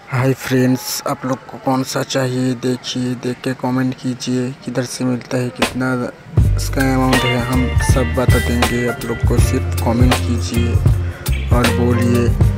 Hi friends, आप लोग को कौन सा चाहिए देखिए, देख के कमेंट कीजिए किधर से मिलता है, कितना इसका अमाउंट है, हम सब बता देंगे। आप लोग को सिर्फ कमेंट कीजिए और बोलिए।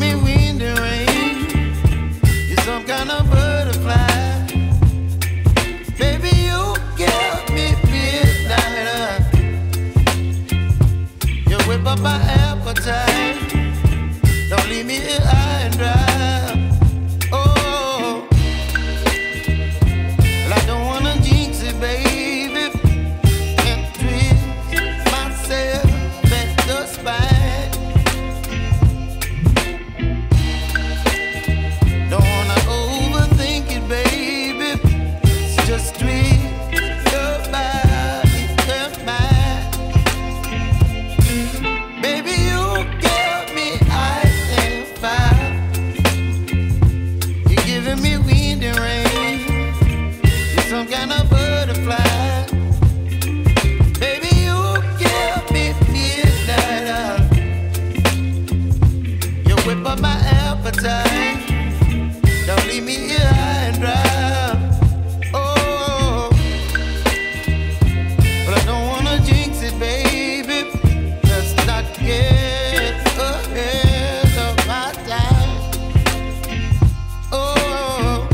Me wind and rain, you're some kind of butterfly. Baby, you give me midnight. You whip up my appetite. Don't leave me here high and dry. Oh, well, I don't wanna jinx it, baby, and twist myself at the spine. Some kind of butterfly. Baby, you give me midnight. You whip up my appetite. Don't leave me here high and dry. Oh, but I don't wanna jinx it, baby. Let's not get ahead of my time. Oh,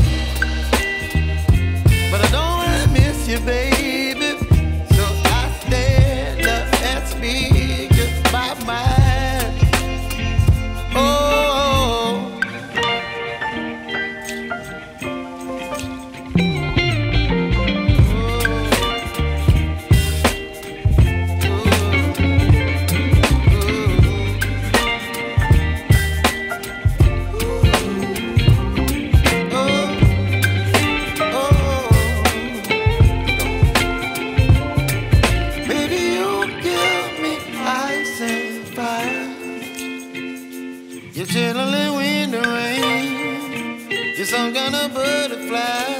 but I don't wanna miss you, baby. So I stand up and speak my mind. Oh, you're chilling in wind and rain. You're some kind of butterfly.